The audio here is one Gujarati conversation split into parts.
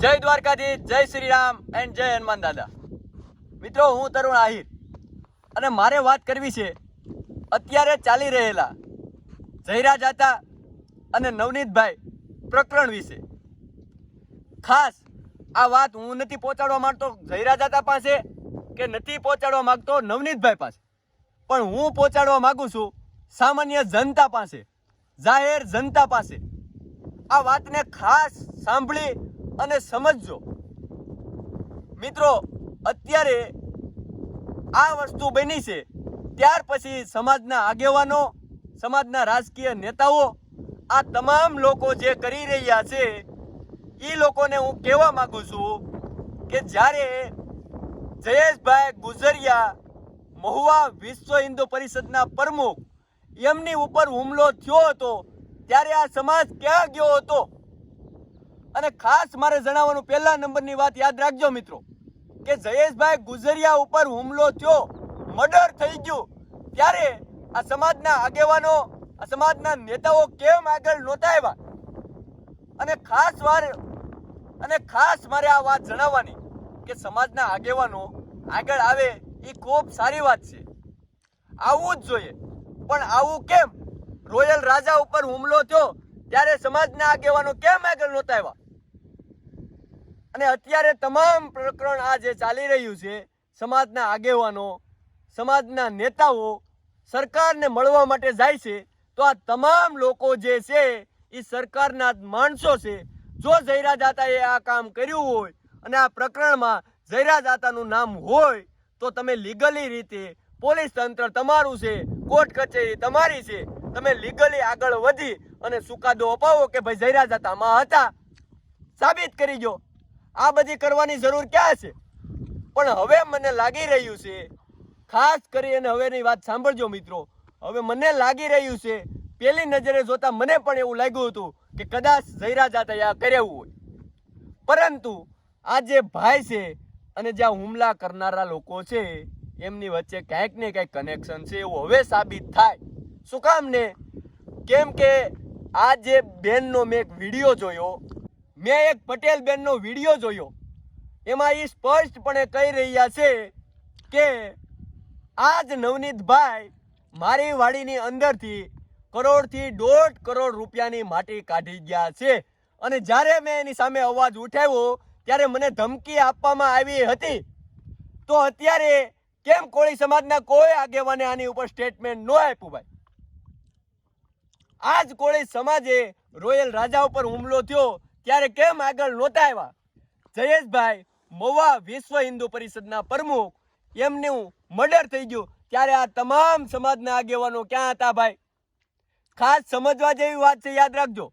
જય દ્વારકાધીશ, જય શ્રી રામ એન્ડ જય હનુમાન દાદા. મિત્રો, હું તરુણ આહિર અને મારે વાત કરવી છે અત્યારે ચાલી રહેલા જયરા જાતા અને નવનીતભાઈ પ્રકરણ વિશે. ખાસ આ વાત હું નથી પહોંચાડવા માંગતો જયરા જાતા પાસે કે નથી પહોંચાડવા માંગતો નવનીતભાઈ પાસે, પણ હું પહોંચાડવા માંગુ છું સામાન્ય જનતા પાસે, જાહેર જનતા પાસે. આ વાતને ખાસ સાંભળી અને સમજજો. મિત્રો, અત્યારે આ વસ્તુ બની છે ત્યાર પછી સમાજના આગેવાનો, સમાજના રાજકીય નેતાઓ, આ તમામ લોકો જે કરી રહ્યા છે એ લોકોને હું કહેવા માંગુ છું કે જ્યારે જયેશભાઈ ગુજરિયા મહુવા વિશ્વ હિન્દુ પરિષદના પ્રમુખ એમની ઉપર હુમલો થયો હતો ત્યારે આ સમાજ ક્યાં ગયો હતો? અને ખાસ મારે જણાવવાનું પહેલા નંબરની વાત યાદ રાખજો મિત્રો કે જયેશભાઈ ગુજરિયા ઉપર હુમલો થયો, મર્ડર થઈ ગયું, ત્યારે આ સમાજના આગેવાનો, આ સમાજના નેતાઓ કેમ આગળ નહોતા આવ્યા? અને ખાસ મારે આ વાત જણાવવાની કે સમાજના આગેવાનો આગળ આવે એ ખૂબ સારી વાત છે, આવવું જ જોઈએ. પણ આવું કેમ? રોયલ રાજા ઉપર હુમલો થયો ત્યારે સમાજના આગેવાનો કેમ આગળ નહોતા આવ્યા? અને અત્યારે તમામ પ્રકરણ આ જે ચાલી રહ્યું છે, સમાજના આગેવાનો, સમાજના નેતાઓ સરકારને મળવા માટે જાય છે, તો આ તમામ લોકો જે છે એ સરકારના માણસો છે. જો જયરા જાતાએ આ કામ કર્યું હોય અને આ પ્રકરણમાં જયરા જાતાનું નામ હોય તો તમે લીગલી રીતે, પોલીસ તંત્ર તમારું છે, કોર્ટ કચેરી તમારી છે, તમે લીગલી આગળ વધી અને ચુકાદો અપાવો કે ભાઈ જયરા જાતામાં હતા, સાબિત કરી દો. આ બધી કરવાની જરૂર ક્યાં છે? પણ હવે મને લાગી રહ્યું છે, ખાસ કરી અને હવેની વાત સાંભળજો મિત્રો, હવે મને લાગી રહ્યું છે, પહેલી નજરે જોતા મને પણ એવું લાગ્યું હતું કે કદાચ જયરા જાતાએ આ કર્યું હોય, પરંતુ આ જે ભાઈ છે અને જ્યાં હુમલા કરનારા લોકો છે એમની વચ્ચે ક્યાંક ને ક્યાંક કનેક્શન છે એવું હવે સાબિત થાય. શું કામ ને? કેમ કે આ જે બેનનો મેં એક વિડીયો જોયો, મેં એક પટેલ બેનનો વિડીયો જોયો, એમાં એ સ્પષ્ટપણે કહી રહ્યા છે કે આજ નવનીતભાઈ મારી વાડીની અંદરથી કરોડથી 1.5 કરોડ રૂપિયાની માટી કાઢી ગયા છે. અને જ્યારે મેં એની સામે અવાજ ઉઠાવ્યો ત્યારે મને ધમકી આપવામાં આવી હતી. તો અત્યારે કેમ કોળી સમાજના કોઈ આગેવાને આની ઉપર સ્ટેટમેન્ટ ન આપ્યું? ભાઈ, આજ કોળી સમાજે રોયલ રાજા ઉપર હુમલો થયો ત્યારે કેમ આગળ નહોતા આવ્યા? જયેશભાઈ મહુવા વિશ્વ હિન્દુ પરિષદના પ્રમુખ, એમનું મર્ડર થઈ ગયું ત્યારે આ તમામ સમાજના આગેવાનો ક્યાં હતા? ભાઈ, ખાસ સમજવા જેવી વાત છે, યાદ રાખજો.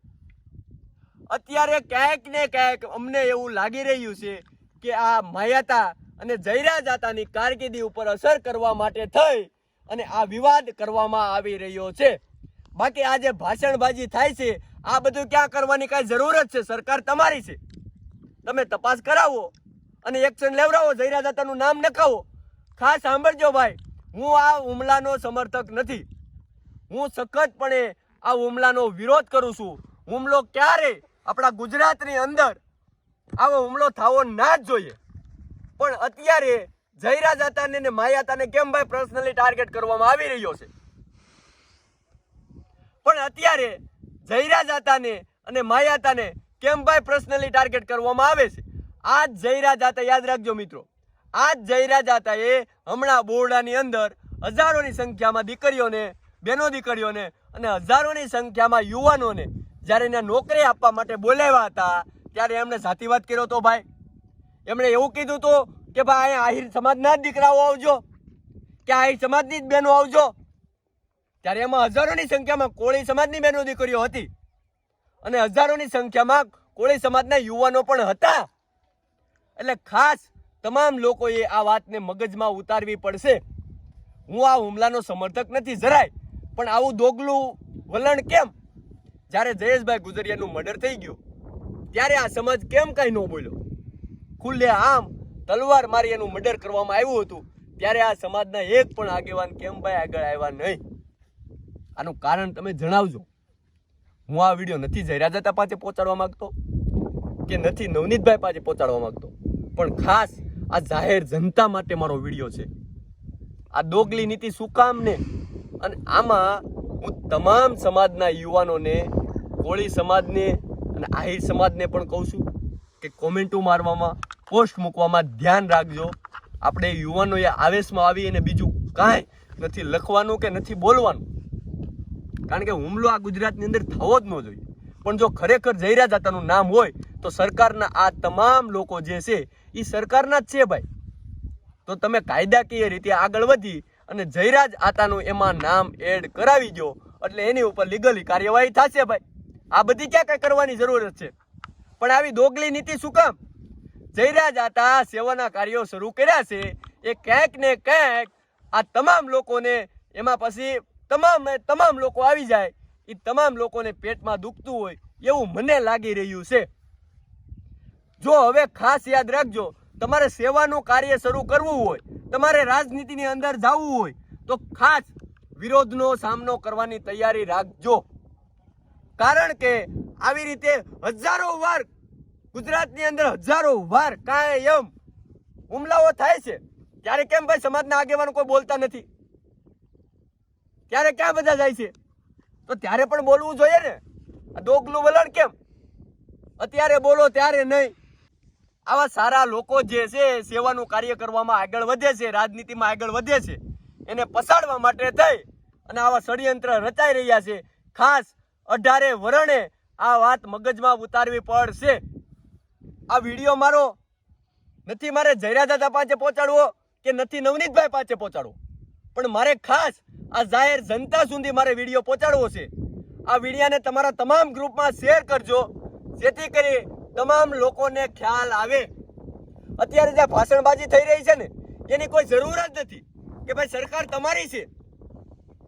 અત્યારે ક્યાંક ને ક્યાંક અમને એવું લાગી રહ્યું છે કે આ માયાતા અને જયરા જાતાની કારકિર્દી ઉપર અસર કરવા માટે થઈ અને આ વિવાદ કરવામાં આવી રહ્યો છે. બાકી આ જે ભાષણબાજી થાય છે આ બધું ક્યાં કરવાની કાંઈ જરૂરત છે? સરકાર તમારી છે, તમે તપાસ કરાવો અને એક્શન લેવડાવો, જયરા જાતાનું નામ નખાવો. ખાસ સાંભળજો ભાઈ, હું આ હુમલાનો સમર્થક નથી, હું સખતપણે આ હુમલાનો વિરોધ કરું છું. હુમલો ક્યારે આપણા ગુજરાતની અંદર આવો હુમલો થવો ના જ જોઈએ. પણ અત્યારે જયરા જાતાને ને માયાતાને કેમ ભાઈ પર્સનલી ટાર્ગેટ કરવામાં આવી રહ્યો છે? પણ અત્યારે જયરા જાતાને અને માયાતાને કેમ ભાઈ પર્સનલી ટાર્ગેટ કરવામાં આવે છે? આ જ જયરા જાતા, યાદ રાખજો મિત્રો, આ જ જયરા જાતાએ હમણાં બોરડાની અંદર હજારોની સંખ્યામાં દીકરીઓને, બહેનો દીકરીઓને અને હજારોની સંખ્યામાં યુવાનોને જ્યારે એને નોકરી આપવા માટે બોલાવ્યા હતા ત્યારે એમણે જાતિવાદ કર્યો હતો. ભાઈ, એમણે એવું કીધું હતું કે ભાઈ અહીંયા આહિર સમાજના જ દીકરાઓ આવજો, કે આહિર સમાજની જ બહેનો આવજો. ત્યારે એમાં હજારોની સંખ્યામાં કોળી સમાજની બહેનો દીકરીઓ હતી અને હજારોની સંખ્યામાં કોળી સમાજના યુવાનો પણ હતા. એટલે ખાસ તમામ લોકોએ આ વાતને મગજમાં ઉતારવી પડશે. હું આ હુમલાનો સમર્થક નથી જરાય, પણ આવું દોગલું વલણ કેમ? જ્યારે જયેશભાઈ ગુજરિયાનું મર્ડર થઈ ગયું ત્યારે આ સમાજ કેમ કાંઈ ન બોલ્યો? ખુલ્લે આમ તલવાર મારી એનું મર્ડર કરવામાં આવ્યું હતું ત્યારે આ સમાજના એક પણ આગેવાન કેમ ભાઈ આગળ આવ્યા નહીં? આનું કારણ તમે જણાવજો. હું આ વિડીયો નથી જયરા જાતા પાસે પહોંચાડવા માંગતો, કે નથી નવનીતભાઈ પાસે પહોંચાડવા માંગતો, પણ ખાસ આ જાહેર જનતા માટે મારો વિડીયો છે. આ દોગલી નીતિ શું કામ ને? અને આમાં હું તમામ સમાજના યુવાનોને, કોળી સમાજને અને આહિર સમાજને પણ કહું છું કે કોમેન્ટો મારવામાં, પોસ્ટ મૂકવામાં ધ્યાન રાખજો. આપણે યુવાનોએ આવેશમાં આવી અને બીજું કાંઈ નથી લખવાનું કે નથી બોલવાનું, કારણ કે હુમલો આ ગુજરાતની અંદર થવો જ ન જોઈએ. પણ જો ખરેખર જયરાજ આતાનું નામ હોય તો સરકારના આ તમામ લોકો જે છે એ સરકારના જ છે ભાઈ. તો તમે કાયદાકીય રીતે આગળ વધી અને જયરાજ આતાનું એમાં નામ એડ કરાવી દો, એટલે એની ઉપર લીગલી કાર્યવાહી થશે ભાઈ. આ બધી ક્યાં કઈ કરવાની જરૂરત છે? પણ આવી દોગલી નીતિ શું કામ? જયરાજ આતા સેવાના કાર્યો શરૂ કર્યા છે, એ ક્યાંક ને ક્યાંક આ તમામ લોકોને, એમાં પછી તમામ લોકો આવી જાય, એ તમામ લોકોને પેટમાં દુખતું હોય એવું મને લાગી રહ્યું છે. જો હવે ખાસ યાદ રાખજો, તમારે સેવાનું કાર્ય શરૂ કરવું હોય, તમારે રાજનીતિની અંદર જવું હોય તો ખાસ વિરોધનો સામનો કરવાની તૈયારી રાખજો. કારણ કે આવી રીતે હજારો વાર ગુજરાતની અંદર હજારો વાર કાયમ હુમલાઓ થાય છે. ત્યારે કેમ ભાઈ સમાજના આગેવાનો કોઈ બોલતા નથી? ત્યારે ક્યાં બધા જાય છે? તો ત્યારે પણ બોલવું જોઈએ ને. આ દોગલું વલણ કેમ? અત્યારે બોલો ત્યારે નહીં. આવા સારા લોકો જે છે સેવાનું કાર્ય કરવામાં આગળ વધે છે, રાજનીતિમાં આગળ વધે છે, એને પછાડવા માટે થઈ અને આવા ષડયંત્ર રચાઈ રહ્યા છે. ખાસ 18 વરણે આ વાત મગજમાં ઉતારવી પડશે. આ વિડીયો મારો નથી મારે જયરાજ આતા પાસે પહોંચાડવો કે નથી નવનીતભાઈ પાસે પહોંચાડવો, પણ મારે ખાસ આ જાહેર જનતા સુધી મારે વિડીયો પહોંચાડવો છે. આ વિડીયાને તમારા તમામ ગ્રુપમાં શેર કરજો, જેથી કરી તમામ લોકોને ખ્યાલ આવે. અત્યારે જ્યાં ભાષણબાજી થઈ રહી છે ને, એની કોઈ જરૂર જ નથી કે ભાઈ સરકાર તમારી છે,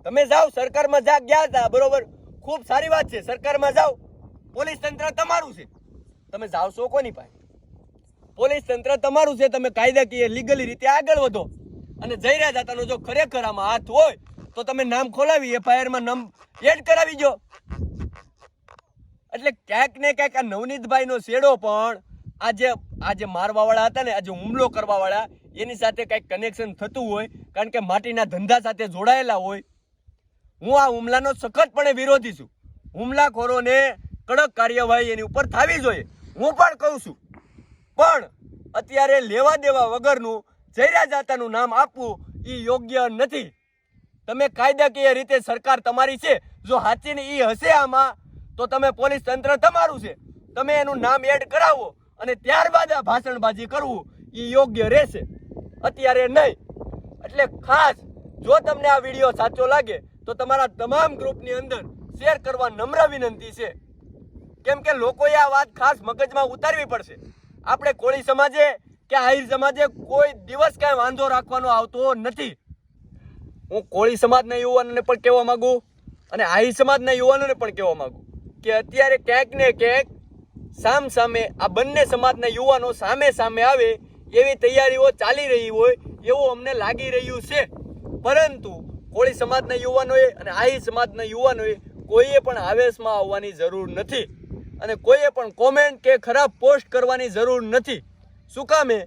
તમે જાઓ સરકારમાં ગયા હતા, બરોબર, ખૂબ સારી વાત છે, સરકારમાં જાઓ, પોલીસ તંત્ર તમારું છે, તમે જાઓ છો કોની પાસે? પોલીસ તંત્ર તમારું છે, તમે કાયદાકીય લીગલી રીતે આગળ વધો. અને જયરાજ આતાનો જો ખરેખર આમાં હાથ હોય તો તમે નામ ખોલાવી FIR માં નામ એડ કરાવી દો. એટલે ક્યાંક ને ક્યાંક આ નવનીતભાઈ નો શેડો પણ આજે મારવા વાળા હતા ને, આજે હુમલો કરવા વાળા, એની સાથે કઈક કનેક્શન થતું હોય, કારણ કે માટીના ધંધા સાથે જોડાયેલા હોય. હું આ હુમલાનો સખતપણે વિરોધી છું. હુમલાખોરોને કડક કાર્યવાહી એની ઉપર થવી જોઈએ, હું પણ કહું છું. પણ અત્યારે લેવા દેવા વગરનું જયરાજ આતાનું નામ આપવું એ યોગ્ય નથી. તમે કાયદાકીય રીતે, સરકાર તમારી છે, જો સાચીને એ હશે આમાં તો તમે પોલીસ તંત્ર તમારું છે, તમે એનું નામ એડ કરાવો અને ત્યારબાદ આ ભાષણબાજી કરવું એ યોગ્ય રહેશે, અત્યારે નહીં. એટલે ખાસ જો તમને આ વિડીયો સાચો લાગે તો તમારા તમામ ગ્રુપની અંદર શેર કરવા નમ્ર વિનંતી છે. કેમ કે લોકોએ આ વાત ખાસ મગજમાં ઉતારવી પડશે. આપણે કોળી સમાજે કે આહિર સમાજે કોઈ દિવસ કાંઈ વાંધો રાખવાનો આવતો નથી. હું કોળી સમાજના યુવાનોને પણ કહેવા માંગુ અને આહિર સમાજના યુવાનોને પણ કહેવા માંગુ કે અત્યારે ક્યાંક ને ક્યાંક સામે આ બંને સમાજના યુવાનો સામે આવે એવી તૈયારીઓ ચાલી રહી હોય એવું અમને લાગી રહ્યું છે. પરંતુ કોળી સમાજના યુવાનોએ અને આહિર સમાજના યુવાનોએ કોઈએ પણ આવેશમાં આવવાની જરૂર નથી અને કોઈએ પણ કોમેન્ટ કે ખરાબ પોસ્ટ કરવાની જરૂર નથી. શું કામે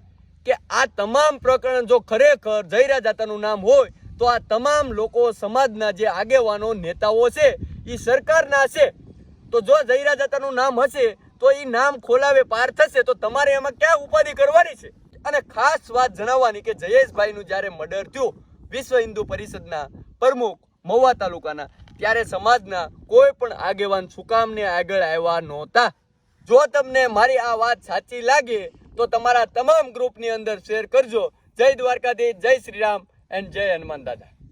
કે આ તમામ પ્રકરણ જો ખરેખર જયરાજ આતાનું નામ હોય તો આ તમામ લોકો, સમાજના જે આગેવાનો, નેતાઓ છે, એ સરકારના છે. તો જો જયરાજ આતાનું નામ હશે તો એ નામ ખોલાવે પાર થશે, તો તમારે એમાં ક્યાં ઉપાધિ કરવાની છે? અને ખાસ વાત જણાવવાની કે જયેશભાઈનું જ્યારે મર્ડર થયું વિશ્વ હિન્દુ પરિષદના પ્રમુખ મહુવા તાલુકાના, ત્યારે સમાજના કોઈ પણ આગેવાન સુકામને આગળ આવ્યા નહોતા. જો તમને મારી આ વાત સાચી લાગે તો તમારા તમામ ગ્રુપની અંદર શેર કરજો. જય દ્વારકાધીશ, જય શ્રી રામ એન્ડ જય હનુમાન દાદા.